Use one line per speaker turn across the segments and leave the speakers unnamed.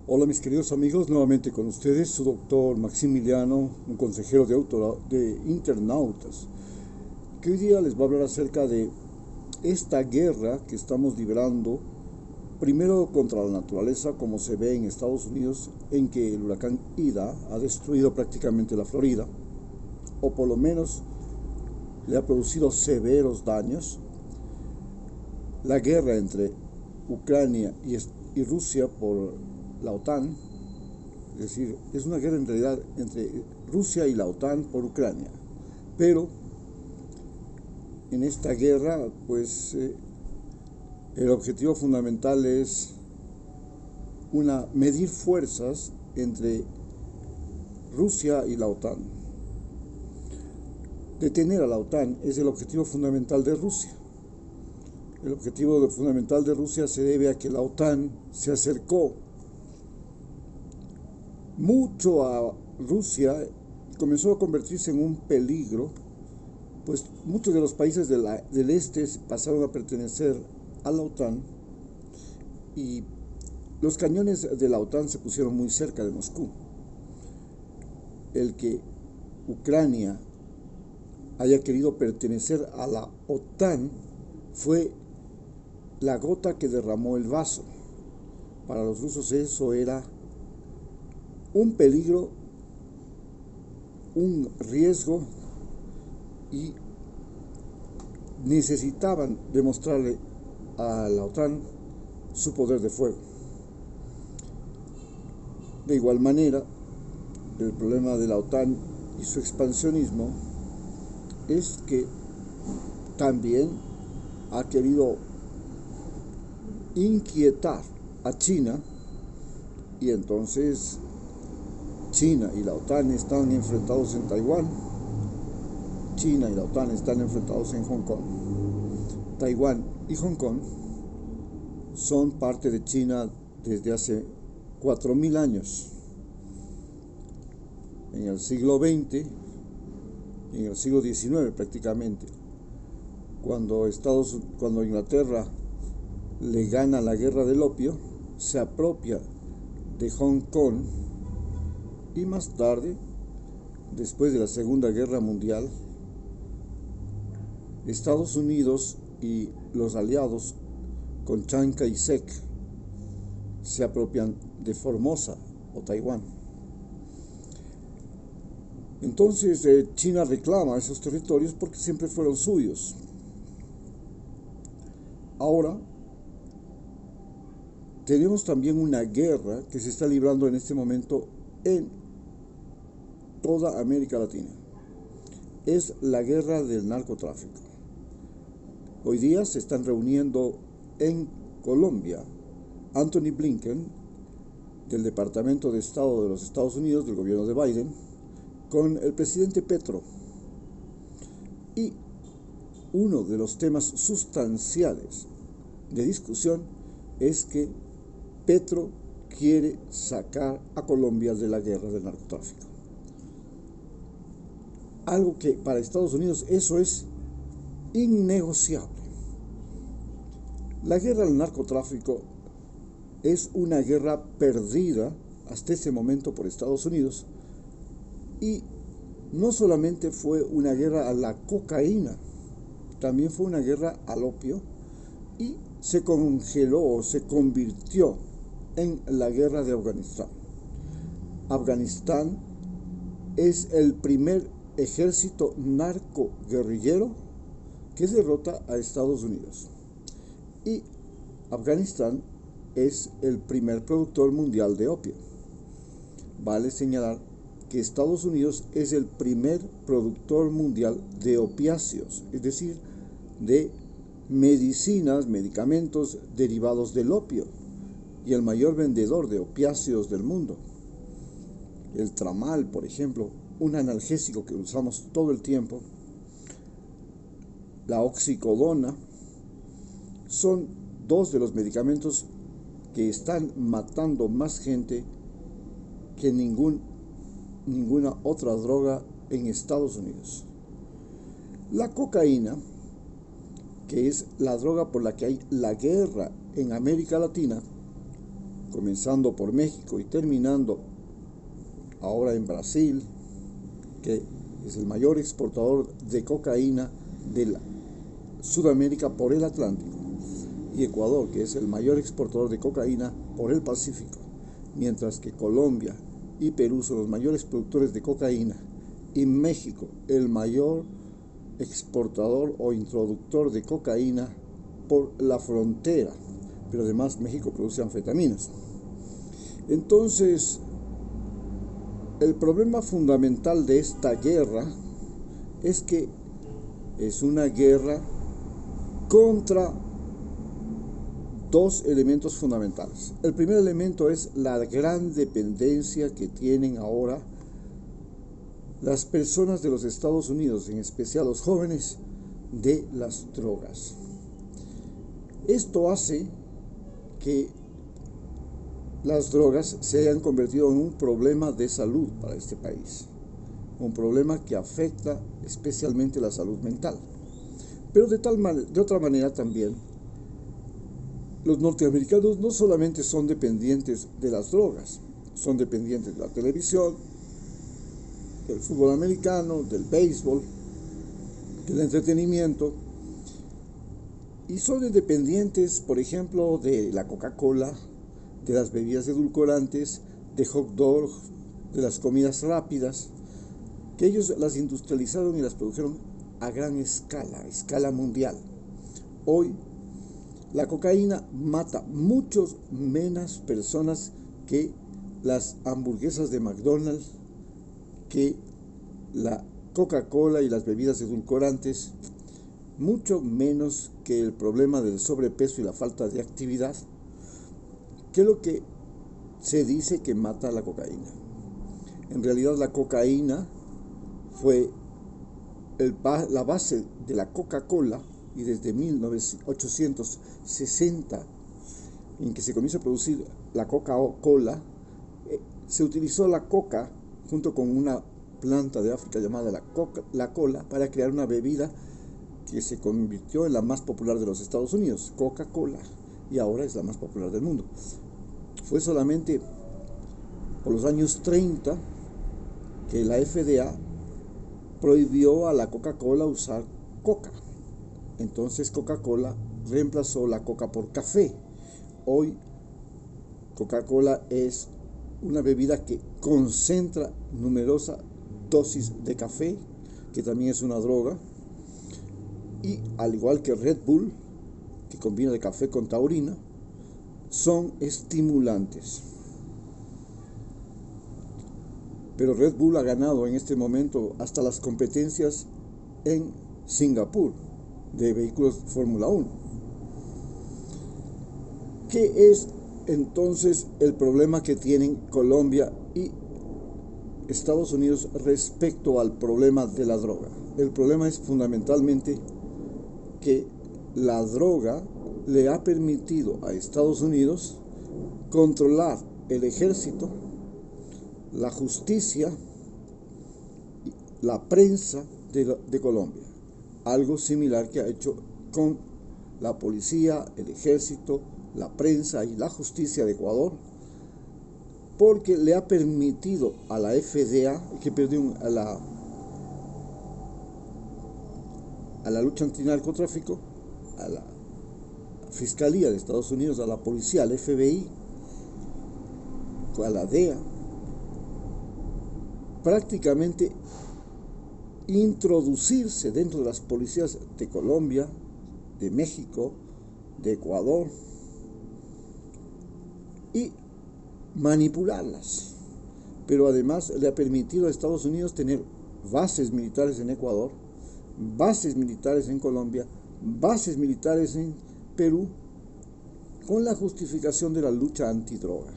Hola mis queridos amigos, nuevamente con ustedes, su doctor Maximiliano, un consejero de internautas, que hoy día les va a hablar acerca de esta guerra que estamos librando, primero contra la naturaleza, como se ve en Estados Unidos, en que el huracán Ida ha destruido prácticamente la Florida, o por lo menos le ha producido severos daños. La guerra entre Ucrania y Rusia por la OTAN. Es decir, es una guerra en realidad entre Rusia y la OTAN por Ucrania. Pero en esta guerra, el objetivo fundamental es medir fuerzas entre Rusia y la OTAN. Detener a la OTAN es el objetivo fundamental de Rusia. El objetivo fundamental de Rusia se debe a que la OTAN se acercó mucho a Rusia, comenzó a convertirse en un peligro, pues muchos de los países del este pasaron a pertenecer a la OTAN y los cañones de la OTAN se pusieron muy cerca de Moscú. El que Ucrania haya querido pertenecer a la OTAN fue la gota que derramó el vaso. Para los rusos eso era un peligro, un riesgo, y necesitaban demostrarle a la OTAN su poder de fuego. De igual manera, el problema de la OTAN y su expansionismo es que también ha querido inquietar a China, y entonces China y la OTAN están enfrentados en Taiwán. China y la OTAN están enfrentados en Hong Kong. Taiwán y Hong Kong son parte de China desde hace 4000 años. En el siglo XX, en el siglo XIX prácticamente, cuando Inglaterra le gana la guerra del opio, se apropia de Hong Kong, y más tarde, después de la Segunda Guerra Mundial, Estados Unidos y los aliados con Chiang Kai-shek se apropian de Formosa o Taiwán. Entonces China reclama esos territorios porque siempre fueron suyos. Ahora tenemos también una guerra que se está librando en este momento en toda América Latina. Es la guerra del narcotráfico. Hoy día se están reuniendo en Colombia Anthony Blinken, del Departamento de Estado de los Estados Unidos, del gobierno de Biden, con el presidente Petro. Y uno de los temas sustanciales de discusión es que Petro quiere sacar a Colombia de la guerra del narcotráfico. Algo que para Estados Unidos eso es innegociable. La guerra del narcotráfico es una guerra perdida hasta ese momento por Estados Unidos, y no solamente fue una guerra a la cocaína, también fue una guerra al opio, y se congeló, se convirtió en la guerra de Afganistán. Afganistán es el primer ejército narco-guerrillero que derrota a Estados Unidos. Y Afganistán es el primer productor mundial de opio. Vale señalar que Estados Unidos es el primer productor mundial de opiáceos, es decir, de medicinas, medicamentos derivados del opio, y el mayor vendedor de opiáceos del mundo. El tramal, por ejemplo, un analgésico que usamos todo el tiempo, la oxicodona, son dos de los medicamentos que están matando más gente que ninguna otra droga en Estados Unidos. La cocaína, que es la droga por la que hay la guerra en América Latina, comenzando por México y terminando ahora en Brasil, que es el mayor exportador de cocaína de la Sudamérica por el Atlántico, y Ecuador, que es el mayor exportador de cocaína por el Pacífico, mientras que Colombia y Perú son los mayores productores de cocaína, y México el mayor exportador o introductor de cocaína por la frontera, pero además México produce anfetaminas. Entonces, el problema fundamental de esta guerra es que es una guerra contra dos elementos fundamentales. El primer elemento es la gran dependencia que tienen ahora las personas de los Estados Unidos, en especial los jóvenes, de las drogas. Esto hace que las drogas se hayan convertido en un problema de salud para este país, un problema que afecta especialmente la salud mental. Pero de otra manera también, los norteamericanos no solamente son dependientes de las drogas, son dependientes de la televisión, del fútbol americano, del béisbol, del entretenimiento, y son dependientes, por ejemplo, de la Coca-Cola, de las bebidas edulcorantes, de hot dogs, de las comidas rápidas, que ellos las industrializaron y las produjeron a gran escala, a escala mundial. Hoy, la cocaína mata muchos menos personas que las hamburguesas de McDonald's, que la Coca-Cola y las bebidas edulcorantes, mucho menos que el problema del sobrepeso y la falta de actividad, que es lo que se dice que mata la cocaína. En realidad, la cocaína fue la base de la Coca-Cola, y desde 1860, en que se comienza a producir la Coca-Cola, se utilizó la coca junto con una planta de África llamada la cola para crear una bebida que se convirtió en la más popular de los Estados Unidos, Coca-Cola, y ahora es la más popular del mundo. Fue solamente por los años 30 que la FDA prohibió a la Coca-Cola usar coca. Entonces Coca-Cola reemplazó la coca por café. Hoy Coca-Cola es una bebida que concentra numerosas dosis de café, que también es una droga, y al igual que Red Bull, que combina el café con taurina, son estimulantes. Pero Red Bull ha ganado en este momento hasta las competencias en Singapur de vehículos Fórmula 1. ¿Qué es entonces el problema que tienen Colombia y Estados Unidos respecto al problema de la droga? El problema es fundamentalmente que la droga le ha permitido a Estados Unidos controlar el ejército, la justicia, la prensa de Colombia. Algo similar que ha hecho con la policía, el ejército, la prensa y la justicia de Ecuador, porque le ha permitido a la FDA, a la lucha antinarcotráfico, a la Fiscalía de Estados Unidos, a la policía, al FBI, a la DEA, prácticamente introducirse dentro de las policías de Colombia, de México, de Ecuador, y manipularlas. Pero además le ha permitido a Estados Unidos tener bases militares en Ecuador, bases militares en Colombia, bases militares en Perú, con la justificación de la lucha antidroga.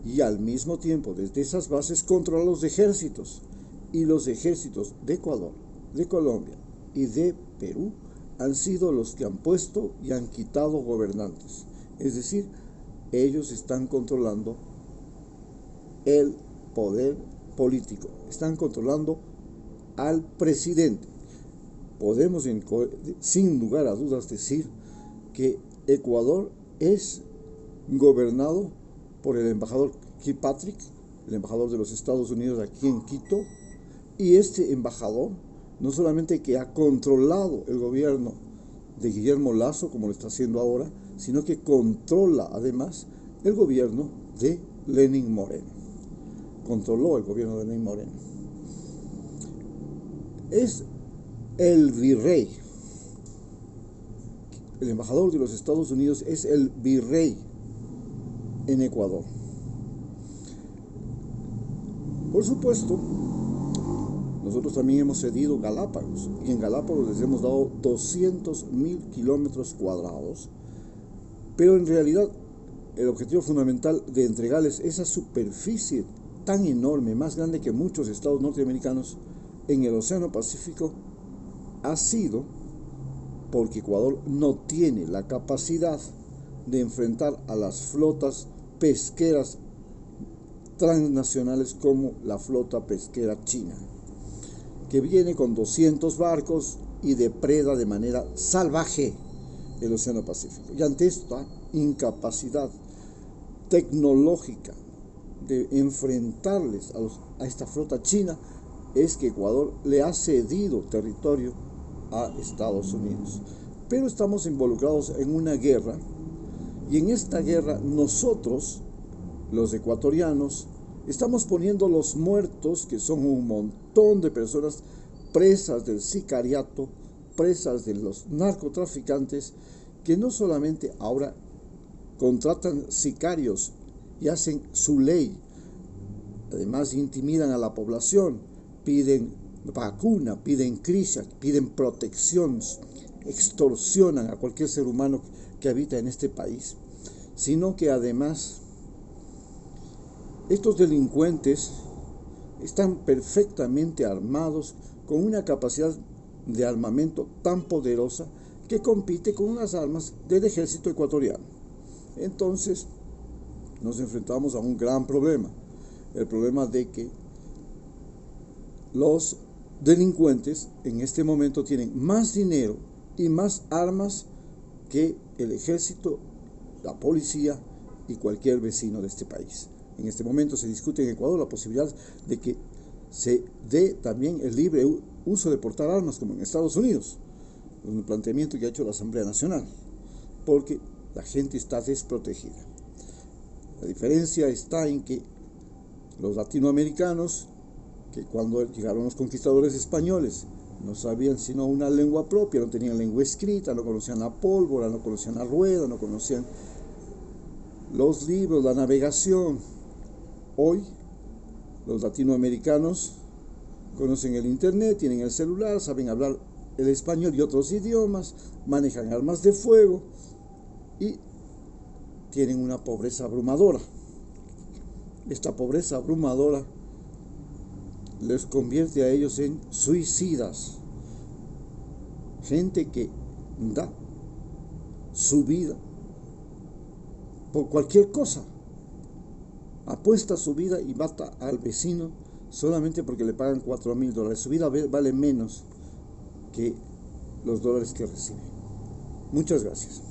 Y al mismo tiempo, desde esas bases, controla los ejércitos. Y los ejércitos de Ecuador, de Colombia y de Perú han sido los que han puesto y han quitado gobernantes. Es decir, ellos están controlando el poder político, están controlando al presidente. Podemos sin lugar a dudas decir que Ecuador es gobernado por el embajador Kilpatrick, el embajador de los Estados Unidos aquí en Quito, y este embajador no solamente que ha controlado el gobierno de Guillermo Lasso, como lo está haciendo ahora, sino que controla además el gobierno de Lenín Moreno. Controló el gobierno de Lenín Moreno. Es el virrey. El embajador de los Estados Unidos es el virrey en Ecuador. Por supuesto, nosotros también hemos cedido Galápagos, y en Galápagos les hemos dado 200.000 kilómetros cuadrados, pero en realidad el objetivo fundamental de entregarles esa superficie tan enorme, más grande que muchos estados norteamericanos en el Océano Pacífico, ha sido porque Ecuador no tiene la capacidad de enfrentar a las flotas pesqueras transnacionales como la flota pesquera china, que viene con 200 barcos y depreda de manera salvaje el Océano Pacífico. Y ante esta incapacidad tecnológica de enfrentarles a esta flota china, es que Ecuador le ha cedido territorio a Estados Unidos. Pero estamos involucrados en una guerra, y en esta guerra nosotros, los ecuatorianos, estamos poniendo los muertos, que son un montón de personas presas del sicariato, presas de los narcotraficantes, que no solamente ahora contratan sicarios y hacen su ley, además intimidan a la población, piden vacuna, piden crisis, piden protección, extorsionan a cualquier ser humano que habita en este país, sino que además estos delincuentes están perfectamente armados, con una capacidad de armamento tan poderosa que compite con las armas del ejército ecuatoriano. Entonces nos enfrentamos a un gran problema, el problema de que los delincuentes en este momento tienen más dinero y más armas que el ejército, la policía y cualquier vecino de este país. En este momento se discute en Ecuador la posibilidad de que se dé también el libre uso de portar armas como en Estados Unidos, un planteamiento que ha hecho la Asamblea Nacional, porque la gente está desprotegida. La diferencia está en que los latinoamericanos, que cuando llegaron los conquistadores españoles no sabían sino una lengua propia, no tenían lengua escrita, no conocían la pólvora, no conocían la rueda, no conocían los libros, la navegación. Hoy los latinoamericanos conocen el internet, tienen el celular, saben hablar el español y otros idiomas, manejan armas de fuego y tienen una pobreza abrumadora. Esta pobreza abrumadora les convierte a ellos en suicidas, gente que da su vida por cualquier cosa, apuesta su vida y mata al vecino solamente porque le pagan $4,000. Su vida vale menos que los dólares que recibe. Muchas gracias.